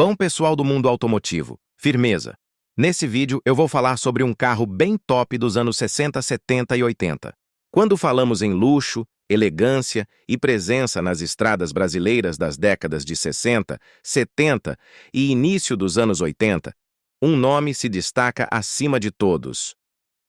Bom pessoal do mundo automotivo, firmeza. Nesse vídeo eu vou falar sobre um carro bem top dos anos 60, 70 e 80. Quando falamos em luxo, elegância e presença nas estradas brasileiras das décadas de 60, 70 e início dos anos 80, um nome se destaca acima de todos: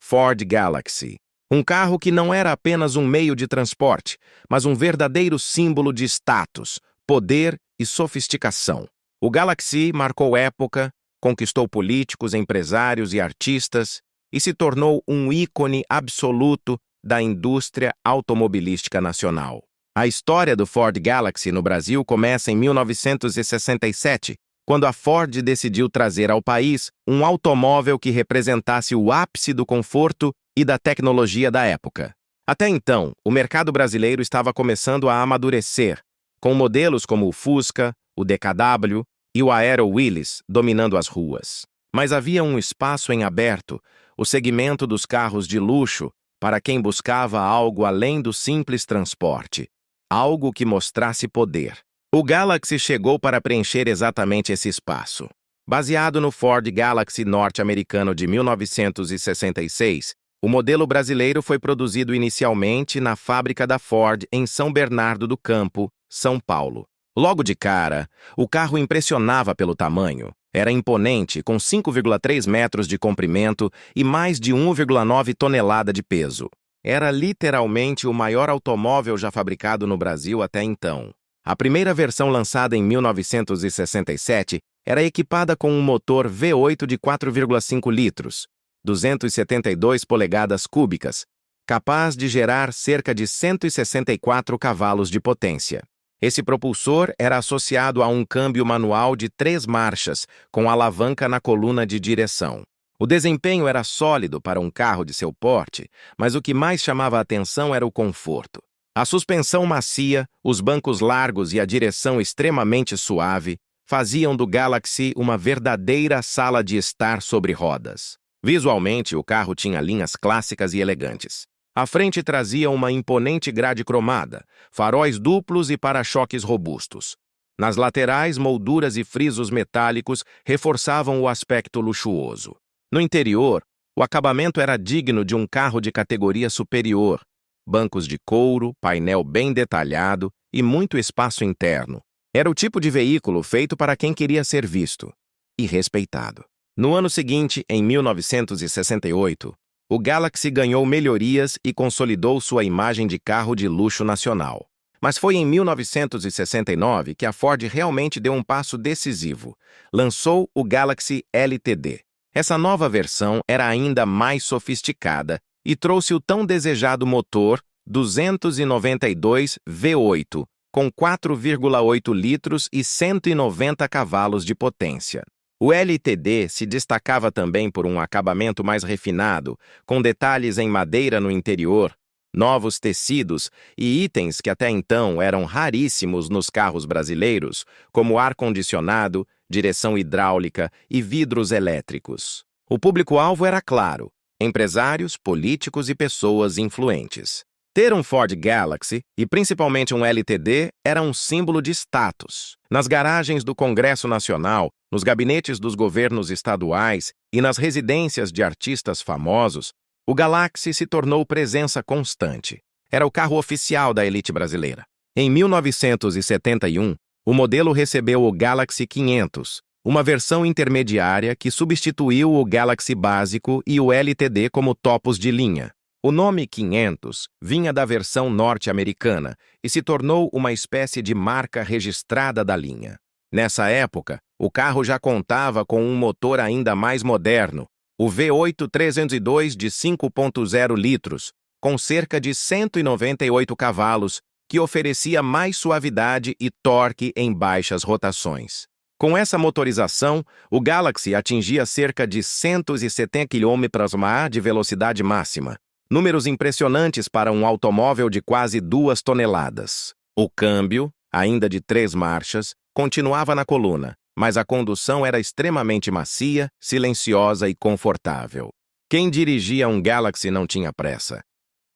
Ford Galaxy. Um carro que não era apenas um meio de transporte, mas um verdadeiro símbolo de status, poder e sofisticação. O Galaxy marcou época, conquistou políticos, empresários e artistas e se tornou um ícone absoluto da indústria automobilística nacional. A história do Ford Galaxy no Brasil começa em 1967, quando a Ford decidiu trazer ao país um automóvel que representasse o ápice do conforto e da tecnologia da época. Até então, o mercado brasileiro estava começando a amadurecer, com modelos como o Fusca, o DKW e o Aero Willys dominando as ruas. Mas havia um espaço em aberto, o segmento dos carros de luxo, para quem buscava algo além do simples transporte, algo que mostrasse poder. O Galaxy chegou para preencher exatamente esse espaço. Baseado no Ford Galaxy norte-americano de 1966, o modelo brasileiro foi produzido inicialmente na fábrica da Ford em São Bernardo do Campo, São Paulo. Logo de cara, o carro impressionava pelo tamanho. Era imponente, com 5,3 metros de comprimento e mais de 1,9 tonelada de peso. Era literalmente o maior automóvel já fabricado no Brasil até então. A primeira versão lançada em 1967 era equipada com um motor V8 de 4,5 litros, 272 polegadas cúbicas, capaz de gerar cerca de 164 cavalos de potência. Esse propulsor era associado a um câmbio manual de 3 marchas, com alavanca na coluna de direção. O desempenho era sólido para um carro de seu porte, mas o que mais chamava a atenção era o conforto. A suspensão macia, os bancos largos e a direção extremamente suave faziam do Galaxy uma verdadeira sala de estar sobre rodas. Visualmente, o carro tinha linhas clássicas e elegantes. A frente trazia uma imponente grade cromada, faróis duplos e para-choques robustos. Nas laterais, molduras e frisos metálicos reforçavam o aspecto luxuoso. No interior, o acabamento era digno de um carro de categoria superior. Bancos de couro, painel bem detalhado e muito espaço interno. Era o tipo de veículo feito para quem queria ser visto e respeitado. No ano seguinte, em 1968, o Galaxy ganhou melhorias e consolidou sua imagem de carro de luxo nacional. Mas foi em 1969 que a Ford realmente deu um passo decisivo. Lançou o Galaxy LTD. Essa nova versão era ainda mais sofisticada e trouxe o tão desejado motor 292 V8, com 4,8 litros e 190 cavalos de potência. O LTD se destacava também por um acabamento mais refinado, com detalhes em madeira no interior, novos tecidos e itens que até então eram raríssimos nos carros brasileiros, como ar-condicionado, direção hidráulica e vidros elétricos. O público-alvo era claro: empresários, políticos e pessoas influentes. Ter um Ford Galaxy, e principalmente um LTD, era um símbolo de status. Nas garagens do Congresso Nacional, nos gabinetes dos governos estaduais e nas residências de artistas famosos, o Galaxy se tornou presença constante. Era o carro oficial da elite brasileira. Em 1971, o modelo recebeu o Galaxy 500, uma versão intermediária que substituiu o Galaxy básico e o LTD como topos de linha. O nome 500 vinha da versão norte-americana e se tornou uma espécie de marca registrada da linha. Nessa época, o carro já contava com um motor ainda mais moderno, o V8 302 de 5,0 litros, com cerca de 198 cavalos, que oferecia mais suavidade e torque em baixas rotações. Com essa motorização, o Galaxy atingia cerca de 170 km/h de velocidade máxima. Números impressionantes para um automóvel de quase 2 toneladas. O câmbio, ainda de 3 marchas, continuava na coluna, mas a condução era extremamente macia, silenciosa e confortável. Quem dirigia um Galaxy não tinha pressa.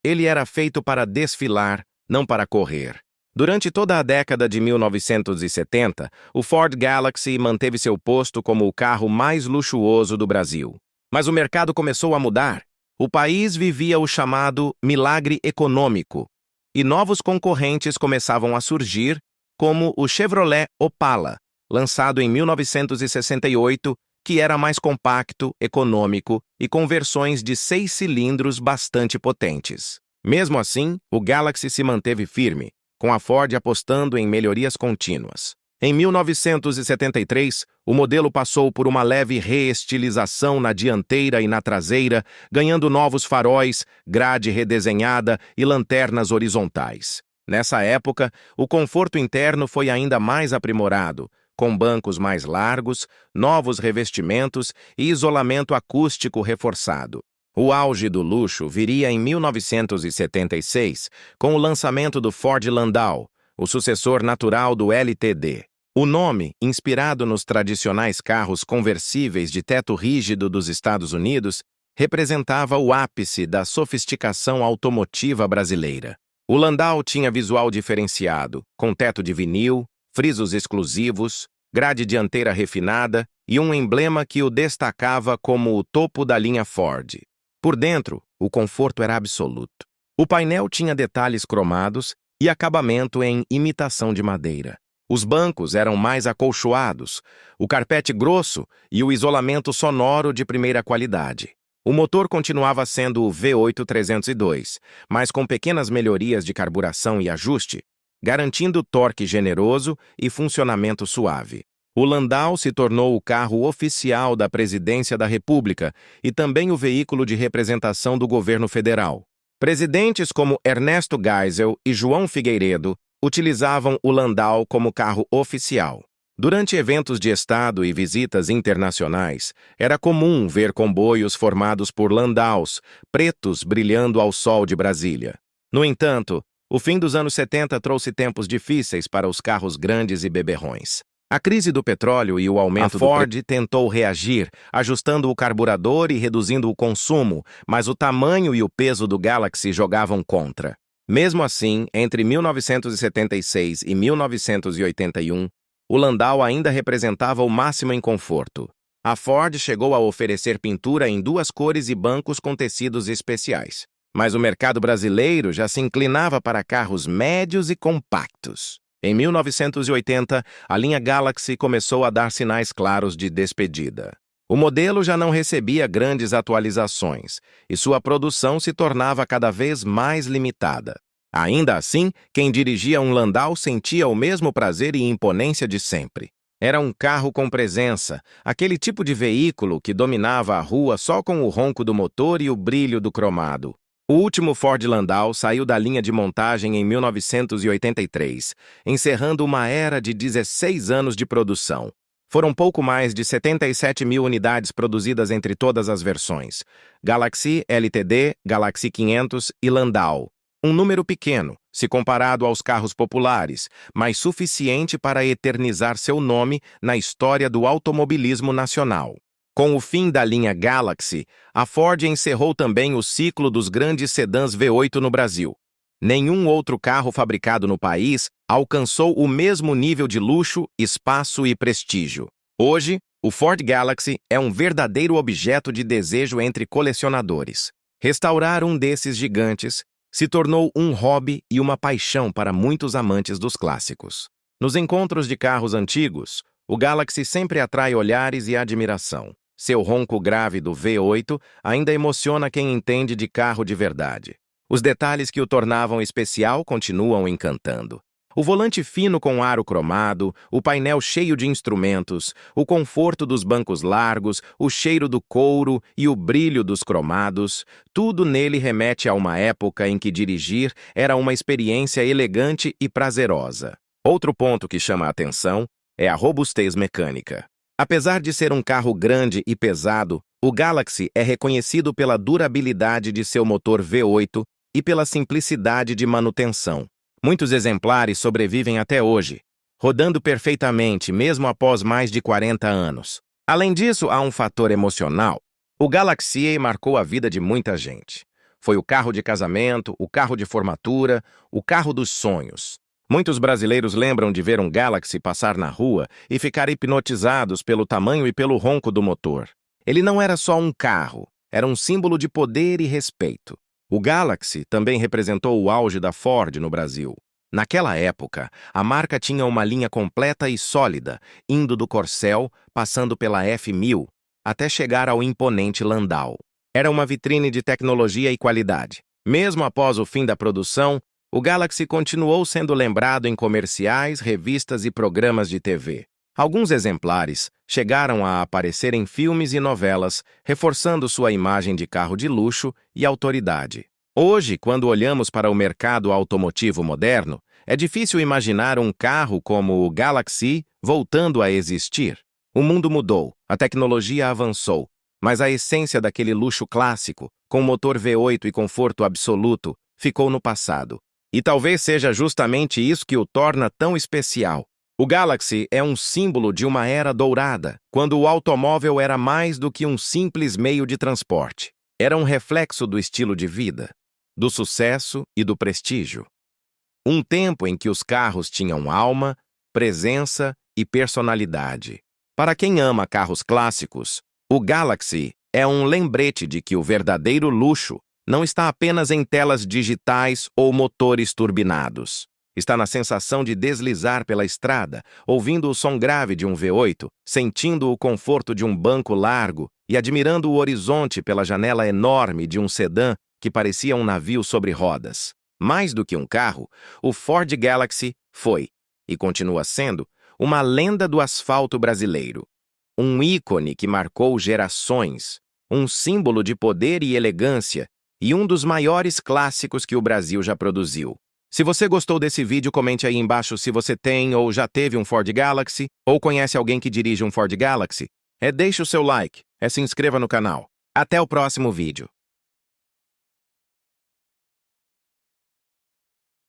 Ele era feito para desfilar, não para correr. Durante toda a década de 1970, o Ford Galaxy manteve seu posto como o carro mais luxuoso do Brasil. Mas o mercado começou a mudar. O país vivia o chamado milagre econômico, e novos concorrentes começavam a surgir, como o Chevrolet Opala, lançado em 1968, que era mais compacto, econômico e com versões de 6 cilindros bastante potentes. Mesmo assim, o Galaxy se manteve firme, com a Ford apostando em melhorias contínuas. Em 1973, o modelo passou por uma leve reestilização na dianteira e na traseira, ganhando novos faróis, grade redesenhada e lanternas horizontais. Nessa época, o conforto interno foi ainda mais aprimorado, com bancos mais largos, novos revestimentos e isolamento acústico reforçado. O auge do luxo viria em 1976, com o lançamento do Ford Landau, o sucessor natural do LTD. O nome, inspirado nos tradicionais carros conversíveis de teto rígido dos Estados Unidos, representava o ápice da sofisticação automotiva brasileira. O Landau tinha visual diferenciado, com teto de vinil, frisos exclusivos, grade dianteira refinada e um emblema que o destacava como o topo da linha Ford. Por dentro, o conforto era absoluto. O painel tinha detalhes cromados e acabamento em imitação de madeira. Os bancos eram mais acolchoados, o carpete grosso e o isolamento sonoro de primeira qualidade. O motor continuava sendo o V8 302, mas com pequenas melhorias de carburação e ajuste, garantindo torque generoso e funcionamento suave. O Landau se tornou o carro oficial da Presidência da República e também o veículo de representação do governo federal. Presidentes como Ernesto Geisel e João Figueiredo utilizavam o Landau como carro oficial. Durante eventos de Estado e visitas internacionais, era comum ver comboios formados por Landaus, pretos brilhando ao sol de Brasília. No entanto, o fim dos anos 70 trouxe tempos difíceis para os carros grandes e beberrões. A crise do petróleo e o aumento do Ford tentou reagir, ajustando o carburador e reduzindo o consumo, mas o tamanho e o peso do Galaxy jogavam contra. Mesmo assim, entre 1976 e 1981, o Landau ainda representava o máximo em conforto. A Ford chegou a oferecer pintura em 2 cores e bancos com tecidos especiais. Mas o mercado brasileiro já se inclinava para carros médios e compactos. Em 1980, a linha Galaxy começou a dar sinais claros de despedida. O modelo já não recebia grandes atualizações e sua produção se tornava cada vez mais limitada. Ainda assim, quem dirigia um Landau sentia o mesmo prazer e imponência de sempre. Era um carro com presença, aquele tipo de veículo que dominava a rua só com o ronco do motor e o brilho do cromado. O último Ford Landau saiu da linha de montagem em 1983, encerrando uma era de 16 anos de produção. Foram pouco mais de 77 mil unidades produzidas entre todas as versões: Galaxy, LTD, Galaxy 500 e Landau. Um número pequeno, se comparado aos carros populares, mas suficiente para eternizar seu nome na história do automobilismo nacional. Com o fim da linha Galaxy, a Ford encerrou também o ciclo dos grandes sedãs V8 no Brasil. Nenhum outro carro fabricado no país alcançou o mesmo nível de luxo, espaço e prestígio. Hoje, o Ford Galaxy é um verdadeiro objeto de desejo entre colecionadores. Restaurar um desses gigantes se tornou um hobby e uma paixão para muitos amantes dos clássicos. Nos encontros de carros antigos, o Galaxy sempre atrai olhares e admiração. Seu ronco grave do V8 ainda emociona quem entende de carro de verdade. Os detalhes que o tornavam especial continuam encantando. O volante fino com aro cromado, o painel cheio de instrumentos, o conforto dos bancos largos, o cheiro do couro e o brilho dos cromados, tudo nele remete a uma época em que dirigir era uma experiência elegante e prazerosa. Outro ponto que chama a atenção é a robustez mecânica. Apesar de ser um carro grande e pesado, o Galaxy é reconhecido pela durabilidade de seu motor V8 e pela simplicidade de manutenção. Muitos exemplares sobrevivem até hoje, rodando perfeitamente mesmo após mais de 40 anos. Além disso, há um fator emocional. O Galaxy marcou a vida de muita gente. Foi o carro de casamento, o carro de formatura, o carro dos sonhos. Muitos brasileiros lembram de ver um Galaxy passar na rua e ficar hipnotizados pelo tamanho e pelo ronco do motor. Ele não era só um carro, era um símbolo de poder e respeito. O Galaxy também representou o auge da Ford no Brasil. Naquela época, a marca tinha uma linha completa e sólida, indo do Corcel, passando pela F1000, até chegar ao imponente Landau. Era uma vitrine de tecnologia e qualidade. Mesmo após o fim da produção, o Galaxy continuou sendo lembrado em comerciais, revistas e programas de TV. Alguns exemplares chegaram a aparecer em filmes e novelas, reforçando sua imagem de carro de luxo e autoridade. Hoje, quando olhamos para o mercado automotivo moderno, é difícil imaginar um carro como o Galaxy voltando a existir. O mundo mudou, a tecnologia avançou, mas a essência daquele luxo clássico, com motor V8 e conforto absoluto, ficou no passado. E talvez seja justamente isso que o torna tão especial. O Galaxy é um símbolo de uma era dourada, quando o automóvel era mais do que um simples meio de transporte. Era um reflexo do estilo de vida, do sucesso e do prestígio. Um tempo em que os carros tinham alma, presença e personalidade. Para quem ama carros clássicos, o Galaxy é um lembrete de que o verdadeiro luxo não está apenas em telas digitais ou motores turbinados. Está na sensação de deslizar pela estrada, ouvindo o som grave de um V8, sentindo o conforto de um banco largo e admirando o horizonte pela janela enorme de um sedã que parecia um navio sobre rodas. Mais do que um carro, o Ford Galaxy foi, e continua sendo, uma lenda do asfalto brasileiro. Um ícone que marcou gerações, um símbolo de poder e elegância e um dos maiores clássicos que o Brasil já produziu. Se você gostou desse vídeo, comente aí embaixo se você tem ou já teve um Ford Galaxy ou conhece alguém que dirige um Ford Galaxy. Deixe o seu like, se inscreva no canal. Até o próximo vídeo.